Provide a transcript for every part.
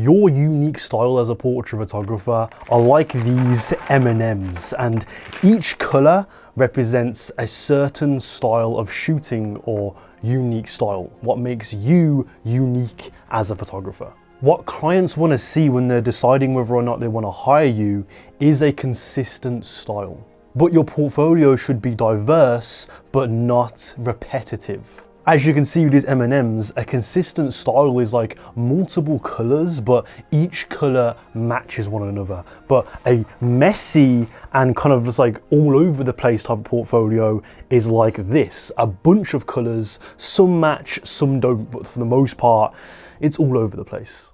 Your unique style as a portrait photographer are like these M&Ms, and each color represents a certain style of shooting or unique style, what makes you unique as a photographer. What clients want to see when they're deciding whether or not they want to hire you is a consistent style. But your portfolio should be diverse, but not repetitive. As you can see with these M&Ms, a consistent style is like multiple colors, but each color matches one another. But a messy and kind of just like all over the place type of portfolio is like this. A bunch of colors, some match, some don't, but for the most part, it's all over the place.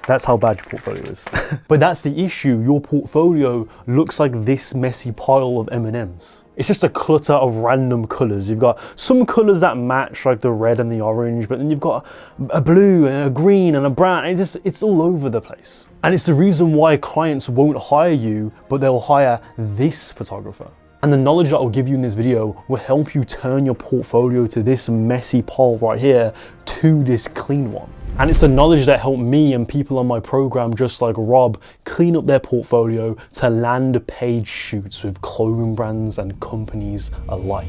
That's how bad your portfolio is. But that's the issue. Your portfolio looks like this messy pile of M&Ms. It's just a clutter of random colors. You've got some colors that match, like the red and the orange, but then you've got a blue and a green and a brown. It's all over the place. And it's the reason why clients won't hire you, but they'll hire this photographer. And the knowledge that I'll give you in this video will help you turn your portfolio to this messy pile right here to this clean one. And it's the knowledge that helped me and people on my program, just like Rob, clean up their portfolio to land page shoots with clothing brands and companies alike.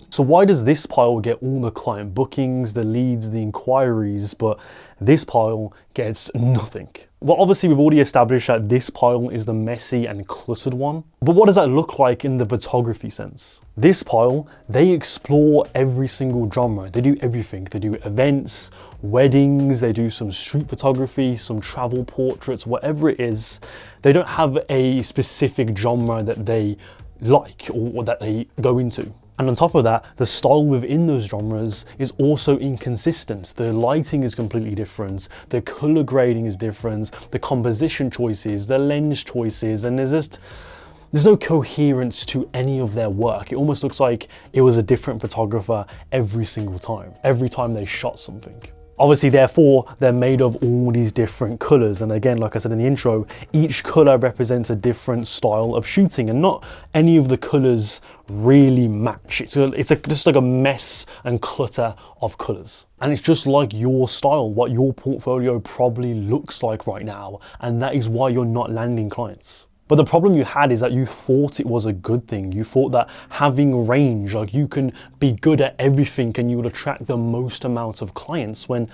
So why does this pile get all the client bookings, the leads, the inquiries, but this pile gets nothing? Well, obviously we've already established that this pile is the messy and cluttered one. But what does that look like in the photography sense? This pile, they explore every single genre. They do everything. They do events, weddings, they do some street photography, some travel portraits, whatever it is. They don't have a specific genre that they like or that they go into. And on top of that, the style within those genres is also inconsistent. The lighting is completely different, the color grading is different, the composition choices, the lens choices, and there's no coherence to any of their work. It almost looks like it was a different photographer every single time, every time they shot something. Obviously, therefore, they're made of all these different colors. And again, like I said in the intro, each color represents a different style of shooting, and not any of the colors really match. It's just like a mess and clutter of colors. And it's just like your style, what your portfolio probably looks like right now. And that is why you're not landing clients. But the problem you had is that you thought it was a good thing. You thought that having range, like you can be good at everything and you will attract the most amount of clients, when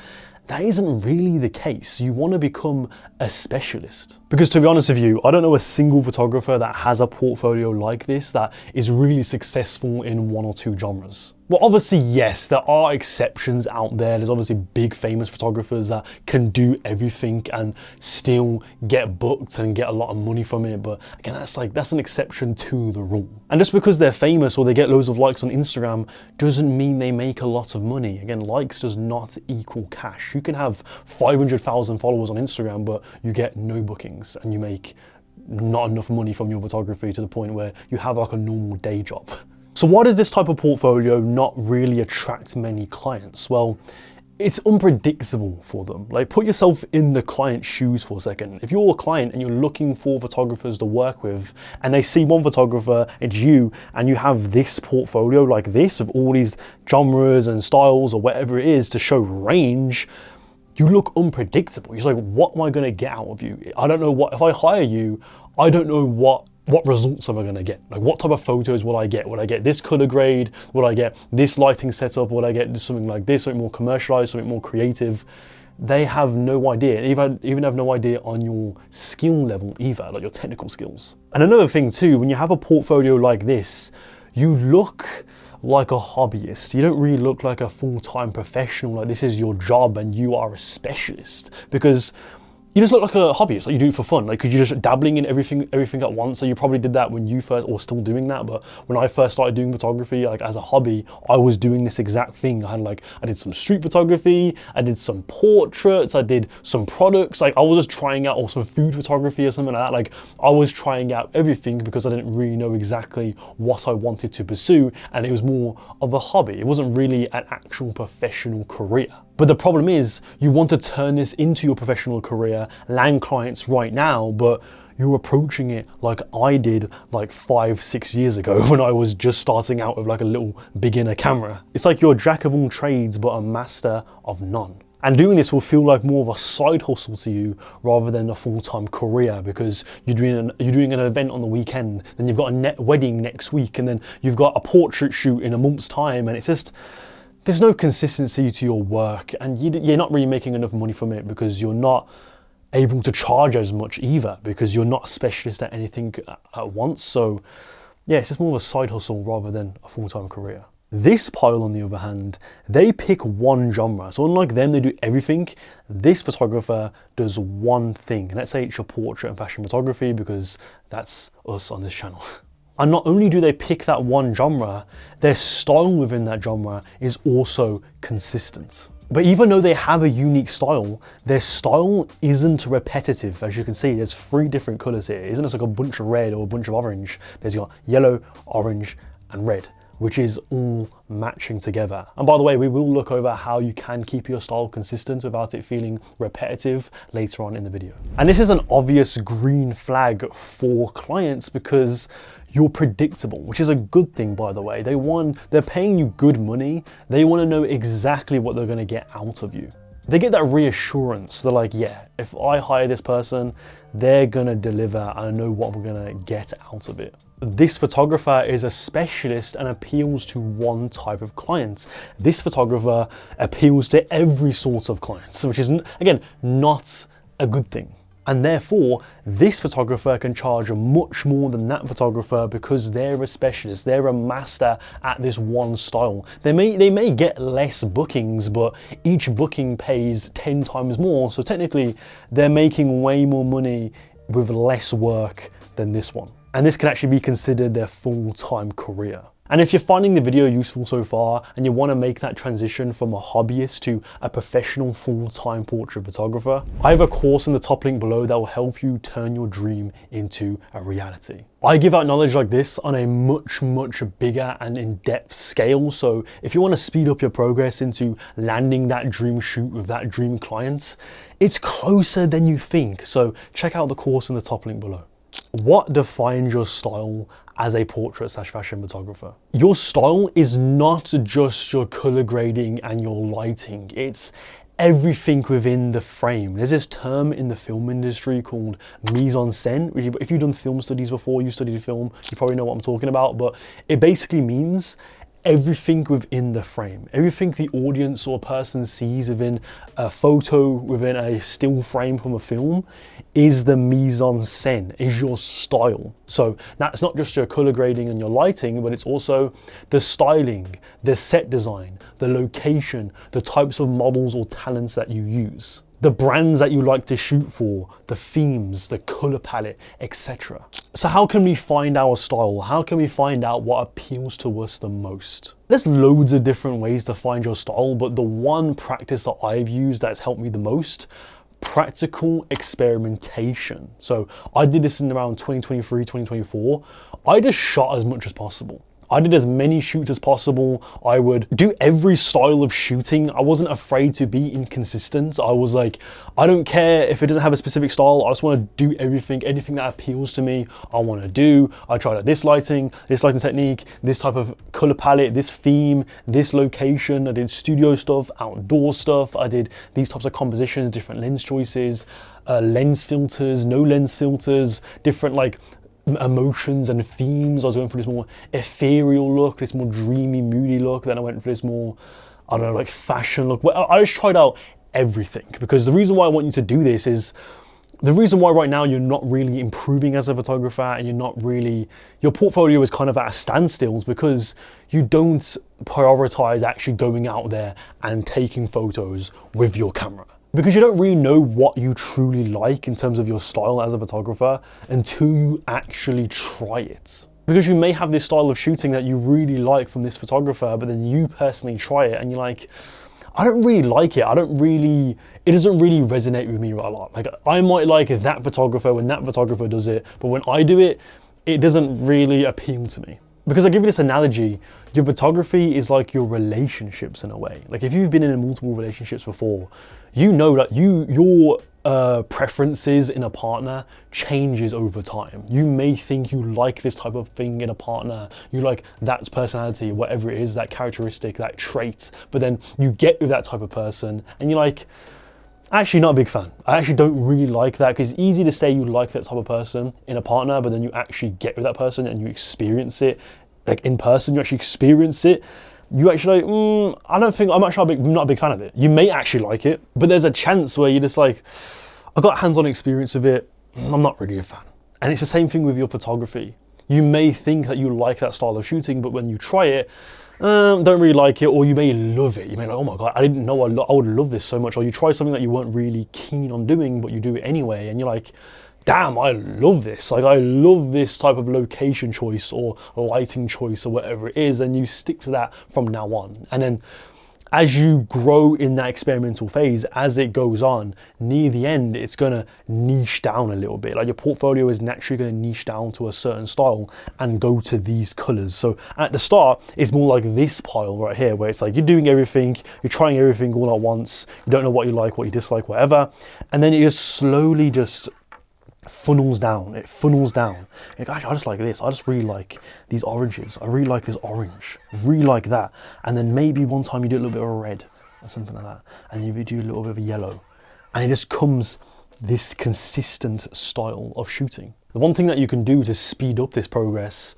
that isn't really the case. You want to become a specialist. Because to be honest with you, I don't know a single photographer that has a portfolio like this that is really successful in one or two genres. Well, obviously, yes, there are exceptions out there. There's obviously big famous photographers that can do everything and still get booked and get a lot of money from it. But again, that's an exception to the rule. And just because they're famous or they get loads of likes on Instagram doesn't mean they make a lot of money. Again, likes does not equal cash. You can have 500,000 followers on Instagram, but you get no bookings and you make not enough money from your photography to the point where you have like a normal day job. So why does this type of portfolio not really attract many clients? Well, it's unpredictable for them. Like, put yourself in the client's shoes for a second. If you're a client and you're looking for photographers to work with, and they see one photographer, it's you, and you have this portfolio like this with all these genres and styles or whatever it is to show range, you look unpredictable. You're like, what am I gonna get out of you? I don't know what, if I hire you, I don't know what results am I gonna get? Like, what type of photos will I get? Will I get this color grade? Will I get this lighting setup? Will I get something like this, something more commercialized, something more creative? They have no idea, even have no idea on your skill level either, like your technical skills. And another thing too, when you have a portfolio like this, you look like a hobbyist. You don't really look like a full-time professional, like this is your job and you are a specialist, because you just look like a hobbyist, like you do it for fun. Like, 'cause you're just dabbling in everything at once. So you probably did that when you first, or still doing that. But when I first started doing photography, like as a hobby, I was doing this exact thing. I did some street photography, I did some portraits, I did some products. Like, I was just trying out, or some food photography or something like that. Like, I was trying out everything because I didn't really know exactly what I wanted to pursue. And it was more of a hobby. It wasn't really an actual professional career. But the problem is, you want to turn this into your professional career, land clients right now, but you're approaching it like I did like 5-6 years ago when I was just starting out with like a little beginner camera. It's like you're a jack of all trades, but a master of none. And doing this will feel like more of a side hustle to you rather than a full-time career, because you're doing an event on the weekend, then you've got a wedding next week, and then you've got a portrait shoot in a month's time, and it's just, there's no consistency to your work, and you're not really making enough money from it because you're not able to charge as much either, because you're not a specialist at anything at once. So yeah, it's just more of a side hustle rather than a full-time career. This pile, on the other hand, they pick one genre. So unlike them, they do everything. This photographer does one thing. Let's say it's your portrait and fashion photography, because that's us on this channel. And not only do they pick that one genre, their style within that genre is also consistent. But even though they have a unique style, their style isn't repetitive. As you can see, there's 3 different colors here. It isn't just like a bunch of red or a bunch of orange. There's got yellow, orange, and red, which is all matching together. And by the way, we will look over how you can keep your style consistent without it feeling repetitive later on in the video. And this is an obvious green flag for clients because you're predictable, which is a good thing, by the way. They're paying you good money. They want to know exactly what they're going to get out of you. They get that reassurance. They're like, yeah, if I hire this person, they're going to deliver and I know what we're going to get out of it. This photographer is a specialist and appeals to one type of clients. This photographer appeals to every sort of clients, which is, again, not a good thing. And therefore, this photographer can charge much more than that photographer because they're a specialist, they're a master at this one style. They may get less bookings, but each booking pays 10 times more. So technically, they're making way more money with less work than this one. And this can actually be considered their full-time career. And if you're finding the video useful so far and you want to make that transition from a hobbyist to a professional full-time portrait photographer, I have a course in the top link below that will help you turn your dream into a reality. I give out knowledge like this on a much bigger and in-depth scale. So if you want to speed up your progress into landing that dream shoot with that dream client, it's closer than you think. So check out the course in the top link below. What defines your style as a portrait/fashion photographer? Your style is not just your color grading and your lighting, it's everything within the frame. There's this term in the film industry called mise-en-scène. If you've done film studies before, you studied film, you probably know what I'm talking about, but it basically means everything within the frame, everything the audience or person sees within a photo, within a still frame from a film, is the mise-en-scène, is your style. So that's not just your color grading and your lighting, but it's also the styling, the set design, the location, the types of models or talents that you use, the brands that you like to shoot for, the themes, the color palette, etc. So how can we find our style? How can we find out what appeals to us the most? There's loads of different ways to find your style, but the one practice that I've used that's helped me the most, practical experimentation. So I did this in around 2023, 2024. I just shot as much as possible. I did as many shoots as possible. I would do every style of shooting. I wasn't afraid to be inconsistent. I was like, I don't care if it doesn't have a specific style. I just want to do anything that appeals to me, I want to do. I tried out this lighting technique, this type of color palette, this theme, this location. I did studio stuff, outdoor stuff. I did these types of compositions, different lens choices, lens filters, no lens filters, different like emotions and themes. I was going for this more ethereal look, this more dreamy, moody look. Then I went for this more, I don't know, like fashion look. Well, I just tried out everything, because the reason why I want you to do this is, the reason why right now you're not really improving as a photographer and you're not really, your portfolio is kind of at a standstill, is because you don't prioritize actually going out there and taking photos with your camera. Because you don't really know what you truly like in terms of your style as a photographer until you actually try it. Because you may have this style of shooting that you really like from this photographer, but then you personally try it and you're like, I don't really like it. It doesn't really resonate with me a lot. Like, I might like that photographer when that photographer does it, but when I do it, it doesn't really appeal to me. Because I give you this analogy, your photography is like your relationships in a way. Like if you've been in multiple relationships before, you know that your preferences in a partner changes over time. You may think you like this type of thing in a partner, you like that personality, whatever it is, that characteristic, that trait, but then you get with that type of person and you're like, actually not a big fan. I actually don't really like that, because it's easy to say you like that type of person in a partner, but then you actually get with that person and you experience it, like in person, you actually experience it. You actually like, I don't think, I'm not a big fan of it. You may actually like it, but there's a chance where you're just like, I got hands-on experience with it, I'm not really a fan. And it's the same thing with your photography. You may think that you like that style of shooting, but when you try it, don't really like it, or you may love it. You may like, oh my God, I didn't know I would love this so much. Or you try something that you weren't really keen on doing, but you do it anyway, and you're like, damn, I love this. Like, I love this type of location choice or lighting choice or whatever it is, and you stick to that from now on. And then as you grow in that experimental phase, as it goes on, near the end, it's gonna niche down a little bit. Like, your portfolio is naturally gonna niche down to a certain style and go to these colors. So at the start, it's more like this pile right here, where it's like you're doing everything, you're trying everything all at once, you don't know what you like, what you dislike, whatever. And then it just slowly just funnels down. It funnels down. Like, actually, I just like this. I just really like these oranges. I really like this orange. I really like that. And then maybe one time you do a little bit of red or something like that, and you do a little bit of yellow, and it just comes this consistent style of shooting. The one thing that you can do to speed up this progress,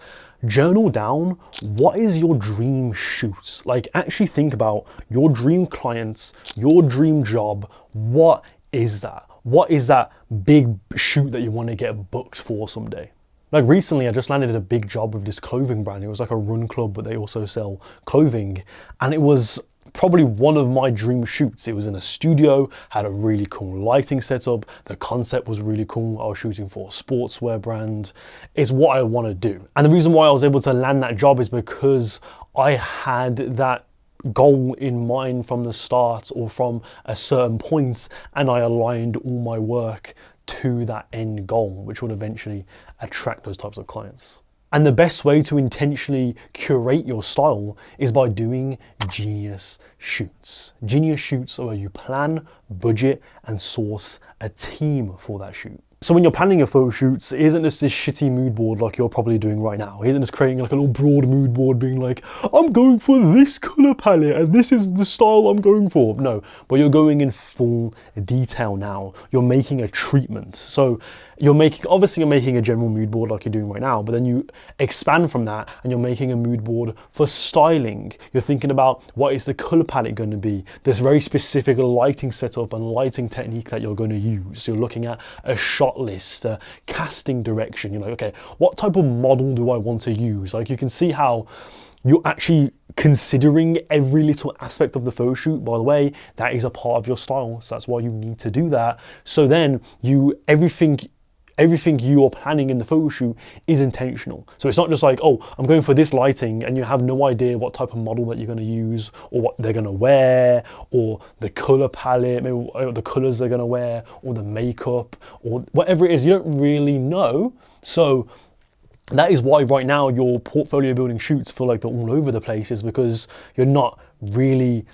journal down what is your dream shoot. Like, actually think about your dream clients, your dream job. What is that? What is that big shoot that you want to get booked for someday? Like, recently I just landed a big job with this clothing brand. It was like a run club, but they also sell clothing, and it was probably one of my dream shoots. It was in a studio, had a really cool lighting setup, the concept was really cool. I was shooting for a sportswear brand. It's what I want to do, and the reason why I was able to land that job is because I had that goal in mind from the start, or from a certain point, and I aligned all my work to that end goal, which would eventually attract those types of clients. And the best way to intentionally curate your style is by doing genius shoots. Genius shoots are where you plan, budget, and source a team for that shoot. So when you're planning your photo shoots, it isn't just this shitty mood board like you're probably doing right now. It isn't just creating like a little broad mood board being like, I'm going for this color palette and this is the style I'm going for. No, but you're going in full detail now. You're making a treatment. So obviously you're making a general mood board like you're doing right now, but then you expand from that and you're making a mood board for styling. You're thinking about what is the color palette going to be, this very specific lighting setup and lighting technique that you're going to use. You're looking at a shot list, casting direction. You're like, okay, what type of model do I want to use? Like, you can see how you're actually considering every little aspect of the photo shoot. By the way, that is a part of your style, so that's why you need to do that. So then everything you're planning in the photo shoot is intentional. So it's not just like, oh, I'm going for this lighting, and you have no idea what type of model that you're going to use, or what they're going to wear, or the color palette, maybe or the colors they're going to wear, or the makeup, or whatever it is. You don't really know. So that is why right now your portfolio building shoots feel like they're all over the place, is because you're not really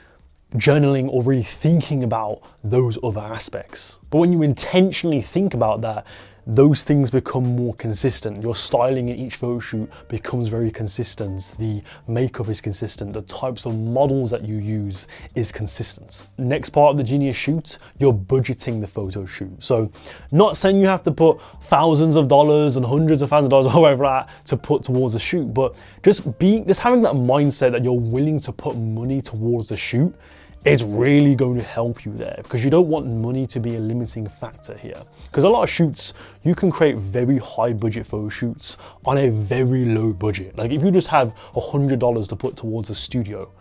journaling or really thinking about those other aspects. But when you intentionally think about that, those things become more consistent. Your styling in each photo shoot becomes very consistent. The makeup is consistent. The types of models that you use is consistent. Next part of the genius shoot, you're budgeting the photo shoot. So not saying you have to put thousands of dollars and hundreds of thousands of dollars or whatever that to put towards a shoot, but just having that mindset that you're willing to put money towards the shoot is really going to help you there, because you don't want money to be a limiting factor here. Because a lot of shoots, you can create very high budget photo shoots on a very low budget. Like, if you just have $100 to put towards a studio,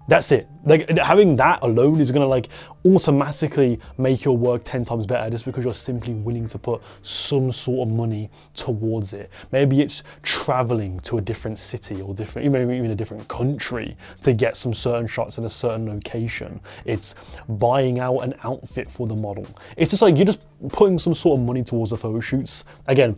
that's it. Like, having that alone is gonna like automatically make your work 10 times better, just because you're simply willing to put some sort of money towards it. Maybe it's traveling to a different city, or maybe even a different country to get some certain shots in a certain location. It's buying out an outfit for the model. It's just like, you're just putting some sort of money towards the photo shoots. Again,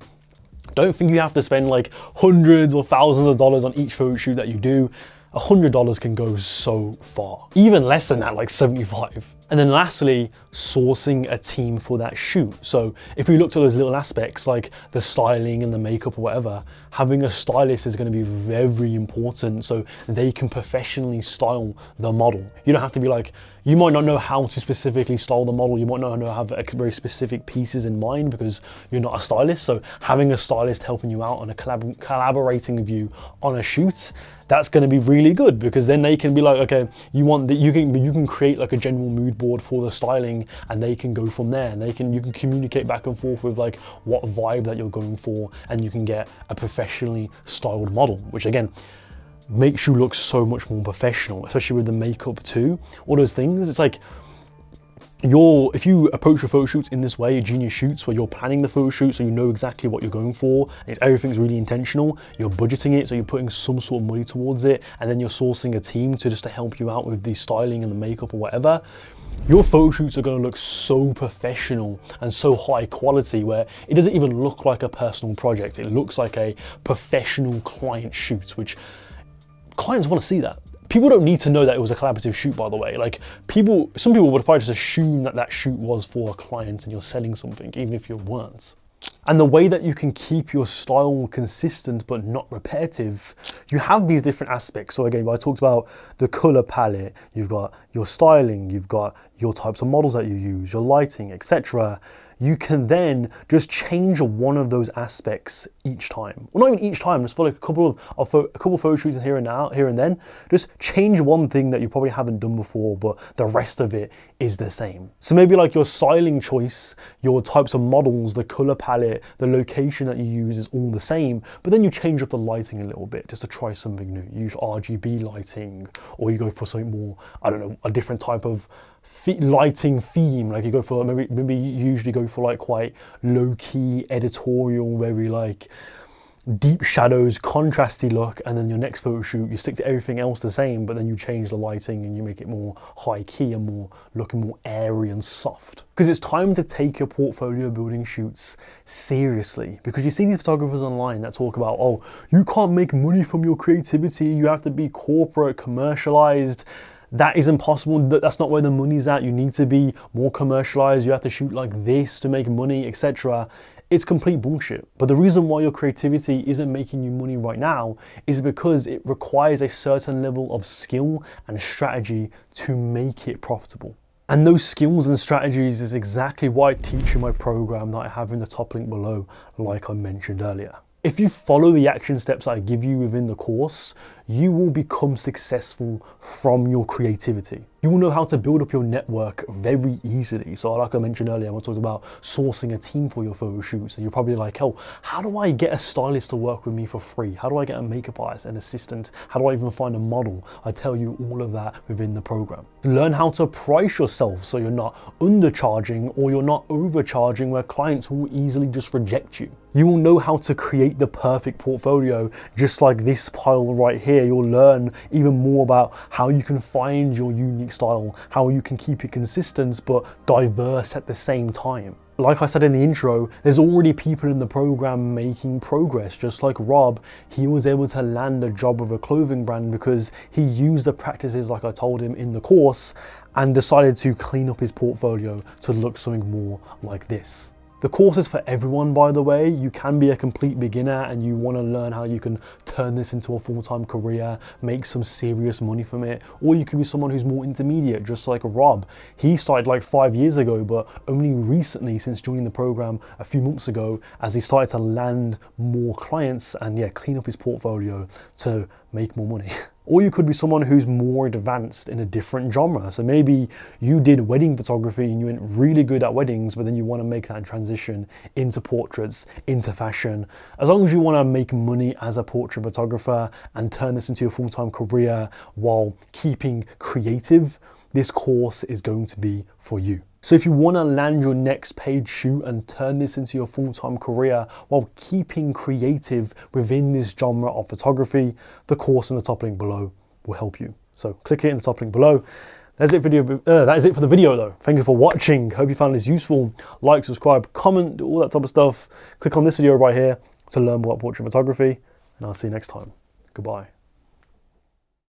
don't think you have to spend like hundreds or thousands of dollars on each photo shoot that you do. $100 can go so far. Even less than that, like 75. And then lastly, sourcing a team for that shoot. So if we looked at those little aspects like the styling and the makeup or whatever, having a stylist is going to be very important so they can professionally style the model. You don't have to be like, you might not know how to specifically style the model, you might not have very specific pieces in mind because you're not a stylist. So having a stylist helping you out on a collaborating with you on a shoot, that's going to be really good, because then they can be like, okay, you want that, you can create like a general mood board for the styling, and they can go from there, and you can communicate back and forth with like what vibe that you're going for, and you can get a professionally styled model, which again makes you look so much more professional, especially with the makeup too, all those things. It's like, if you approach your photo shoots in this way, Genius Shoots, where you're planning the photo shoot so you know exactly what you're going for, and everything's really intentional, you're budgeting it, so you're putting some sort of money towards it, and then you're sourcing a team to help you out with the styling and the makeup or whatever, your photo shoots are going to look so professional and so high quality where it doesn't even look like a personal project. It looks like a professional client shoot, which clients want to see that. People don't need to know that it was a collaborative shoot, by the way. Like some people would probably just assume that that shoot was for a client and you're selling something, even if you weren't. And the way that you can keep your style consistent but not repetitive, you have these different aspects. So again, I talked about the color palette, you've got your styling, you've got your types of models that you use, your lighting, etc. You can then just change one of those aspects each time. Well, not even each time, just for like a couple photo shoots here and then, just change one thing that you probably haven't done before, but the rest of it is the same. So maybe like your styling choice, your types of models, the color palette, the location that you use is all the same, but then you change up the lighting a little bit just to try something new. You use RGB lighting, or you go for something more, I don't know, a different type of lighting theme. Like you go for, maybe you usually go for like quite low-key editorial, very like deep shadows, contrasty look, and then your next photo shoot you stick to everything else the same, but then you change the lighting and you make it more high key and looking more airy and soft. Because it's time to take your portfolio building shoots seriously, because you see these photographers online that talk about, oh, you can't make money from your creativity, you have to be corporate, commercialized. That is impossible. That's not where the money's at. You need to be more commercialized. You have to shoot like this to make money, etc. It's complete bullshit. But the reason why your creativity isn't making you money right now is because it requires a certain level of skill and strategy to make it profitable. And those skills and strategies is exactly what I teach in my program that I have in the top link below, like I mentioned earlier. If you follow the action steps I give you within the course, you will become successful from your creativity. You will know how to build up your network very easily. So like I mentioned earlier, I talked about sourcing a team for your photo shoots. And you're probably like, oh, how do I get a stylist to work with me for free? How do I get a makeup artist, an assistant? How do I even find a model? I tell you all of that within the program. Learn how to price yourself so you're not undercharging or you're not overcharging where clients will easily just reject you. You will know how to create the perfect portfolio, just like this pile right here. You'll learn even more about how you can find your unique style, how you can keep it consistent but diverse at the same time. Like I said in the intro, there's already people in the program making progress. Just like Rob, he was able to land a job with a clothing brand because he used the practices like I told him in the course and decided to clean up his portfolio to look something more like this. The course is for everyone, by the way. You can be a complete beginner and you want to learn how you can turn this into a full-time career, make some serious money from it, or you could be someone who's more intermediate, just like Rob. He started like 5 years ago, but only recently, since joining the program a few months ago, as he started to land more clients and clean up his portfolio to make more money. Or you could be someone who's more advanced in a different genre. So maybe you did wedding photography and you went really good at weddings, but then you want to make that transition into portraits, into fashion. As long as you want to make money as a portrait photographer and turn this into a full-time career while keeping creative, this course is going to be for you. So if you want to land your next paid shoot and turn this into your full-time career while keeping creative within this genre of photography, the course in the top link below will help you. So click it in the top link below. That is it for the video though. Thank you for watching. Hope you found this useful. Like, subscribe, comment, all that type of stuff. Click on this video right here to learn more about portrait photography, and I'll see you next time. Goodbye.